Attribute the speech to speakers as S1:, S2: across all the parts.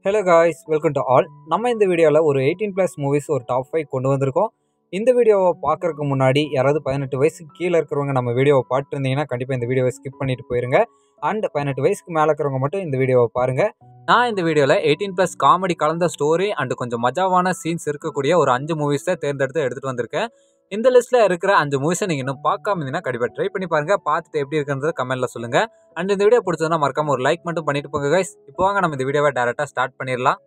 S1: Hello guys, welcome to all. நம்ம இந்த வீடியோவில் ஒரு 18+ மூவிஸ் ஒரு டாப் 5 கொண்டு வந்திருக்கோம். இந்த வீடியோவை பார்க்கறதுக்கு முன்னாடி யாராவது 18 வயசுக்கு கீழே இருக்கிறவங்க நம்ம வீடியோவை பார்த்துருந்தீங்கன்னா கண்டிப்பாக இந்த வீடியோவை ஸ்கிப் பண்ணிட்டு போயிருங்க. அண்ட் 18 வயசுக்கு மேலே இருக்கிறவங்க மட்டும் இந்த வீடியோவை பாருங்கள். நான் இந்த வீடியோவில் 18+ காமெடி கலந்த ஸ்டோரி அண்ட் கொஞ்சம் மஜாவான சீன்ஸ் இருக்கக்கூடிய ஒரு 5 மூவிஸை தேர்ந்தெடுத்து எடுத்துகிட்டு வந்திருக்கேன். இந்த லிஸ்ட்டில் இருக்கிற 5 மூவிஸை நீங்கள் இன்னும் பார்க்காம இருந்தீங்கன்னா கண்டிப்பாக ட்ரை பண்ணி பாருங்கள். பார்த்துட்டு எப்படி இருக்குன்றத கமெண்ட்டில் சொல்லுங்கள். அண்ட் இந்த வீடியோ பிடிச்சதுன்னா மறக்காம ஒரு லைக் மட்டும் பண்ணிட்டு போங்க கைஸ். இப்போ வாங்க நம்ம இந்த வீடியோவை டேரெக்டாக ஸ்டார்ட் பண்ணிடலாம்.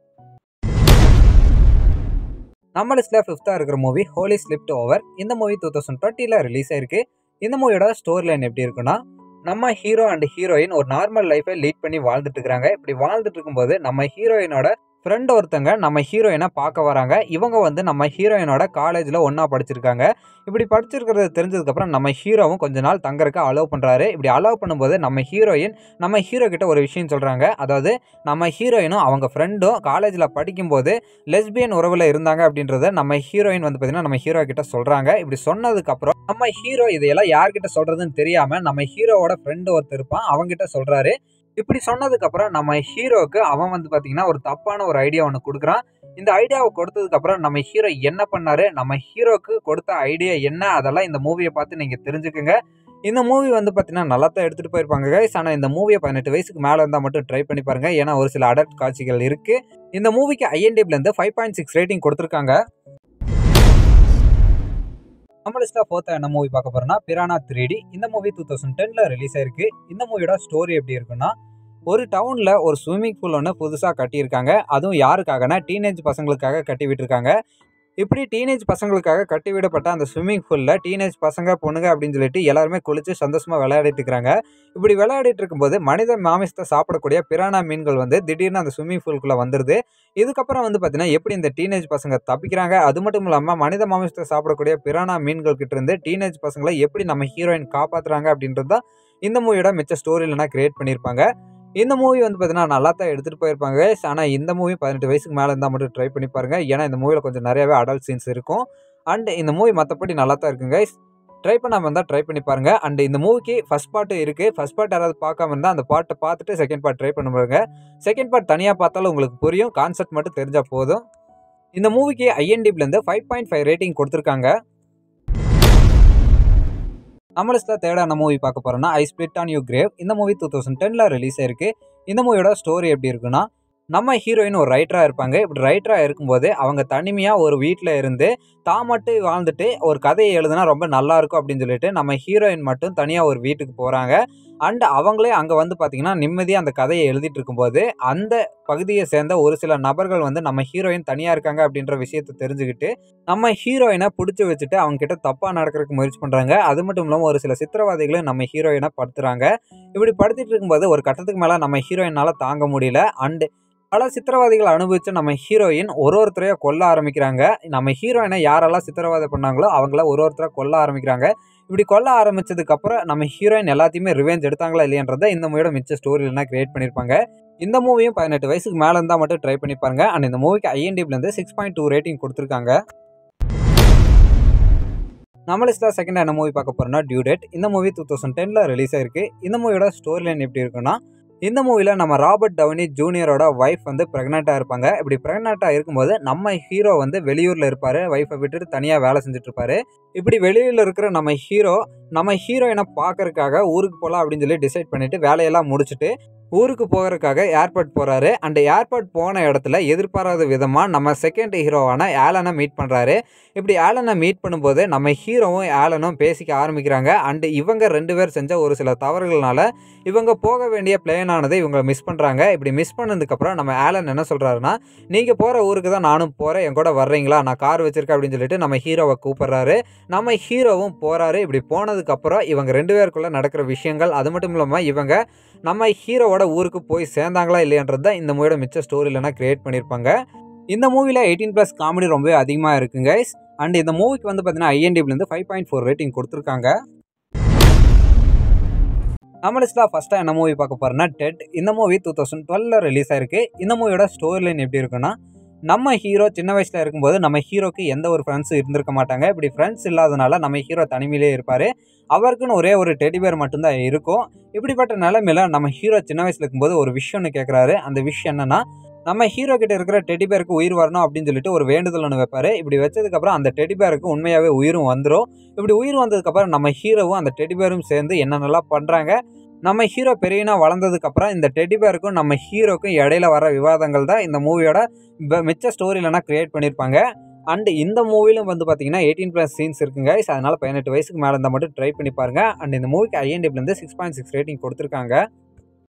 S1: நம்ம லிஸ்ட்டில் 5th இருக்கிற மூவி ஹோலி ஸ்லிப்ட் ஓவர். இந்த மூவி 2020 ரிலீஸ் ஆயிருக்கு. இந்த மூவியோட ஸ்டோரி லைன் எப்படி இருக்குன்னா, நம்ம ஹீரோ அண்ட் ஹீரோயின் ஒரு நார்மல் லைஃபை லீட் பண்ணி வாழ்ந்துட்டு இருக்கிறாங்க. இப்படி வாழ்ந்துட்டு இருக்கும்போது நம்ம ஹீரோயினோட ஃப்ரெண்ட் ஒருத்தங்க நம்ம ஹீரோயினை பார்க்க வராங்க. இவங்க வந்து நம்ம ஹீரோயினோட காலேஜில் ஒன்றா படிச்சிருக்காங்க. இப்படி படிச்சிருக்கிறது தெரிஞ்சதுக்கப்புறம் நம்ம ஹீரோவும் கொஞ்ச நாள் தங்கறதுக்கு அலோவ் பண்ணுறாரு. இப்படி அலோவ் பண்ணும்போது நம்ம ஹீரோயின் நம்ம ஹீரோ கிட்ட ஒரு விஷயம் சொல்கிறாங்க. அதாவது நம்ம ஹீரோயினும் அவங்க ஃப்ரெண்டும் காலேஜில் படிக்கும்போது லெஸ்பியன் உறவில் இருந்தாங்க அப்படின்றத நம்ம ஹீரோயின் வந்து பார்த்திங்கன்னா நம்ம ஹீரோ கிட்ட சொல்கிறாங்க. இப்படி சொன்னதுக்கப்புறம் நம்ம ஹீரோ இதையெல்லாம் யார்கிட்ட சொல்கிறதுன்னு தெரியாமல் நம்ம ஹீரோவோட ஃப்ரெண்டு ஒருத்தர் இருப்பான், அவங்ககிட்ட சொல்கிறாரு. இப்படி சொன்னதுக்கப்புறம் நம்ம ஹீரோவுக்கு அவன் வந்து பார்த்தீங்கன்னா ஒரு தப்பான ஒரு ஐடியா ஒன்று கொடுக்குறான். இந்த ஐடியாவை கொடுத்ததுக்கப்புறம் நம்ம ஹீரோ என்ன பண்ணாரு, நம்ம ஹீரோவுக்கு கொடுத்த ஐடியா என்ன, அதெல்லாம் இந்த மூவியை பார்த்து நீங்கள் தெரிஞ்சுக்குங்க. இந்த மூவி வந்து பார்த்தீங்கன்னா நல்லா தான் எடுத்துகிட்டு போயிருப்பாங்க கைஸ். ஆனால் இந்த மூவியை 18 வயசுக்கு மேலே இருந்தால் மட்டும் ட்ரை பண்ணி பாருங்கள். ஏன்னா ஒரு சில அடல்ட் காட்சிகள் இருக்குது. இந்த மூவிக்கு IMDbலேருந்து 5.6 ரேட்டிங் கொடுத்துருக்காங்க. நம்ம லிஸ்ட்டில் 4th என்ன மூவி பார்க்க போகிறோம்னா பிரானா 3D. இந்த மூவி 2010 ரிலீஸ் ஆயிருக்கு. இந்த மூவியோட ஸ்டோரி எப்படி இருக்குன்னா, ஒரு டவுனில் ஒரு ஸ்விம்மிங் பூல் ஒன்று புதுசாக கட்டியிருக்காங்க. அதுவும் யாருக்காகனா டீனேஜ் பசங்களுக்காக கட்டி விட்டுருக்காங்க. இப்படி டீனேஜ் பசங்களுக்காக கட்டி விடப்பட்ட அந்த ஸ்விம்மிங் பூலில் டீனேஜ் பசங்க பொண்ணுங்க அப்படின்னு சொல்லிட்டு எல்லாருமே குளித்து சந்தோஷமாக விளையாடிட்டு இருக்கிறாங்க. இப்படி விளையாடிட்டு இருக்கும்போது மனித மாமிசத்தை சாப்பிடக்கூடிய பிரானா மீன்கள் வந்து திடீர்னு அந்த ஸ்விம்மிங் பூலுக்குள்ளே வந்துடுது. இதுக்கப்புறம் வந்து பார்த்தீங்கன்னா எப்படி இந்த டீனேஜ் பசங்க தப்பிக்கிறாங்க, அது மட்டும் இல்லாமல் மனித மாமிசத்தை சாப்பிடக்கூடிய பிரானா மீன்கள் கிட்ட இருந்து டீனேஜ் பசங்களை எப்படி நம்ம ஹீரோயின் காப்பாற்றுறாங்க அப்படின்றது தான் இந்த மூவியோட மிச்ச ஸ்டோரியில்னா கிரியேட் பண்ணியிருப்பாங்க. இந்த மூவி வந்து பார்த்தீங்கன்னா நல்லா தான் எடுத்துகிட்டு போயிருப்பாங்க. ஆனால் இந்த மூவி 18 வயசுக்கு மேலே இருந்தால் மட்டும் ட்ரை பண்ணி பாருங்கள். ஏன்னா இந்த மூவியில் கொஞ்சம் நிறையாவே அடல்ட் சீன்ஸ் இருக்கும். அண்ட் இந்த மூவி மற்றபடி நல்லா தான் இருக்குங்க கைஸ். ட்ரை பண்ணாமல் இருந்தால் ட்ரை பண்ணி பாருங்கள். அண்ட் இந்த மூவிக்கு ஃபஸ்ட் பார்ட் இருக்குது. ஃபஸ்ட் பார்ட் யாராவது பார்க்காம இருந்தால் அந்த பார்ட்டை பார்த்துட்டு செகண்ட் பார்ட் ட்ரை பண்ண பாருங்க. செகண்ட் பார்ட் தனியாக பார்த்தாலும் உங்களுக்கு புரியும், கான்செப்ட் மட்டும் தெரிஞ்சால் போதும். இந்த மூவிக்கு IMDbலேருந்து 5.5 ரேட்டிங் கொடுத்துருக்காங்க. நம்ம லிஸ்ட்டில் தேர்டான மூவி பார்க்க போகிறோம்னா ஐ ஸ்பிளிட் ஆன் யூ கிரேவ். இந்த மூவி 2010 ரிலீஸ் ஆயிருக்கு. இந்த மூவியோட ஸ்டோரி எப்படி இருக்குன்னா, நம்ம ஹீரோயின் ஒரு ரைட்டராக இருப்பாங்க. இப்படி ரைட்டராக இருக்கும்போது அவங்க தனிமையாக ஒரு வீட்டில் இருந்து தான் மட்டும் வாழ்ந்துட்டு ஒரு கதையை எழுதுனா ரொம்ப நல்லாயிருக்கும் அப்படின்னு சொல்லிட்டு நம்ம ஹீரோயின் மட்டும் தனியாக ஒரு வீட்டுக்கு போகிறாங்க. அண்ட் அவங்களே அங்கே வந்து பார்த்திங்கன்னா நிம்மதியாக அந்த கதையை எழுதிட்டு இருக்கும்போது அந்த பகுதியை சேர்ந்த ஒரு சில நபர்கள் வந்து நம்ம ஹீரோயின் தனியாக இருக்காங்க அப்படின்ற விஷயத்தை தெரிஞ்சுக்கிட்டு நம்ம ஹீரோயினை பிடிச்சி வச்சுட்டு அவங்ககிட்ட தப்பாக நடக்கிறதுக்கு முயற்சி பண்ணுறாங்க. அது மட்டும் இல்லாமல் ஒரு சில சித்திரவாதிகளும் நம்ம ஹீரோயினை படுத்துகிறாங்க. இப்படி படுத்திட்டு இருக்கும்போது ஒரு கட்டத்துக்கு மேலே நம்ம ஹீரோயினால் தாங்க முடியல. அண்டு பல சித்திரவாதிகளை அனுபவித்து நம்ம ஹீரோயின் ஒருத்தரையாக கொல்ல ஆரம்பிக்கிறாங்க. நம்ம ஹீரோயினை யாரெல்லாம் சித்திரவாதை பண்ணாங்களோ அவங்கள ஒருத்தராக கொல்ல ஆரம்பிக்கிறாங்க. இப்படி கொல்ல ஆரம்பித்ததுக்கப்புறம் நம்ம ஹீரோயின் எல்லாத்தையுமே ரிவெஞ்ச் எடுத்தாங்களா இல்லையன்றதை இந்த மூவியோட மிச்ச ஸ்டோரியில்னா கிரியேட் பண்ணியிருப்பாங்க. இந்த மூவியும் 18 வயசுக்கு மேலே இருந்தால் மட்டும் ட்ரை பண்ணி பாருங்க. அண்ட் இந்த மூவிக்கு IMDbலேருந்து 6.2 ரேட்டிங் கொடுத்துருக்காங்க. நம்ம லிஸ்ட்டில் செகண்ட் என்ன மூவி பார்க்க போகிறோம்னா டியூ டேட். இந்த மூவி 2010 ரிலீஸ் ஆயிருக்கு. இந்த மூவியோட ஸ்டோரி லைன் எப்படி இருக்குன்னா, இந்த மூவியில் நம்ம ராபர்ட் டவுனி ஜூனியரோட ஒய்ஃப் வந்து ப்ரெக்னெண்ட்டாக இருப்பாங்க. இப்படி ப்ரெக்னெண்ட்டாக இருக்கும்போது நம்ம ஹீரோ வந்து வெளியூரில் இருப்பார். ஒய்ஃபை விட்டுட்டு தனியாக வேலை செஞ்சுட்டு இருப்பார். இப்படி வெளியூரில் இருக்கிற நம்ம ஹீரோயினை பார்க்கறதுக்காக ஊருக்கு போகலாம் அப்படின்னு சொல்லி டிசைட் பண்ணிவிட்டு வேலையெல்லாம் முடிச்சுட்டு ஊருக்கு போகிறதுக்காக ஏர்போர்ட் போகிறாரு. அண்ட் ஏர்போர்ட் போன இடத்துல எதிர்பாராத விதமாக நம்ம செகண்ட் ஹீரோவான ஆலனை மீட் பண்ணுறாரு. இப்படி ஆலனை மீட் பண்ணும்போது நம்ம ஹீரோவும் ஆலனும் பேசிக்க ஆரம்பிக்கிறாங்க. அண்டு இவங்க 2 பேர் செஞ்ச ஒரு சில தவறுகள்னால இவங்க போக வேண்டிய பிளேனானதை இவங்க மிஸ் பண்ணுறாங்க. இப்படி மிஸ் பண்ணதுக்கப்புறம் நம்ம ஆலன் என்ன சொல்கிறாருன்னா, நீங்கள் போகிற ஊருக்கு தான் நானும் போகிறேன், என் கூட வர்றீங்களா, நான் கார் வச்சுருக்கேன் அப்படின்னு சொல்லிட்டு நம்ம ஹீரோவை கூப்பிட்றாரு. நம்ம ஹீரோவும் போகிறாரு. இப்படி போனதுக்கப்புறம் இவங்க 2 பேருக்குள்ளே நடக்கிற விஷயங்கள், அது மட்டும் இல்லாமல் இவங்க நம்ம ஹீரோவோட ஊருக்கு போய் சேர்ந்தாங்களா இல்லையன்றது தான் இந்த மூவியோட மிச்ச ஸ்டோரியில்னா கிரியேட் பண்ணியிருப்பாங்க. இந்த மூவியில் 18+ காமெடி ரொம்பவே அதிகமாக இருக்குங்க கைஸ். அண்ட் இந்த மூவிக்கு வந்து பார்த்தீங்கன்னா IMDbலேருந்து 5.4 ரேட்டிங் கொடுத்துருக்காங்க. நம்ம லிஸ்ட்டில் ஃபஸ்ட்டாக என்ன மூவி பார்க்க போகிறோம்னா டெட். இந்த மூவி 2012 ரிலீஸ் ஆயிருக்கு. இந்த மூவியோட ஸ்டோரி லைன் எப்படி இருக்குன்னா, நம்ம ஹீரோ சின்ன வயசில் இருக்கும்போது நம்ம ஹீரோக்கு எந்த ஒரு ஃப்ரெண்ட்ஸும் இருந்திருக்க மாட்டாங்க. இப்படி ஃப்ரெண்ட்ஸ் இல்லாதனால நம்ம ஹீரோ தனிமையிலே இருப்பார். அவருக்குன்னு ஒரே ஒரு டெடி பேர் மட்டும்தான் இருக்கும். இப்படிப்பட்ட நிலைமையில நம்ம ஹீரோ சின்ன வயசில் இருக்கும்போது ஒரு விஷயம்னு கேட்குறாரு. அந்த விஷயம் என்னென்னா, நம்ம ஹீரோ கிட்ட இருக்கிற டெடி பேருக்கு உயிர் வரணும் அப்படின்னு சொல்லிட்டு ஒரு வேண்டுதல் ஒன்று வைப்பாரு. இப்படி வச்சதுக்கப்புறம் அந்த டெடி பேருக்கு உண்மையாவே உயிரும் வந்துரும். இப்படி உயிர் வந்ததுக்கப்புறம் நம்ம ஹீரோவும் அந்த டெடி பேரும் சேர்ந்து என்னென்னலாம் பண்றாங்க. நம்ம ஹீரோ பெரியனா வளர்ந்ததுக்கப்புறம் இந்த டெடி பேருக்கும் நம்ம ஹீரோக்கும் இடையில வர விவாதங்கள் தான் இந்த மூவியோட மிச்ச ஸ்டோரியிலனா கிரியேட் பண்ணியிருப்பாங்க. அண்ட் இந்த மூவிலும் வந்து பார்த்தீங்கன்னா 18+ சீன்ஸ் இருக்குங்க. அதனால 18 வயசுக்கு மேலே இருந்தால் மட்டும் ட்ரை பண்ணி பாருங்க. அண்ட் இந்த மூவிக்கு IMDbலேருந்து 6.6 ரேட்டிங் கொடுத்துருக்காங்க.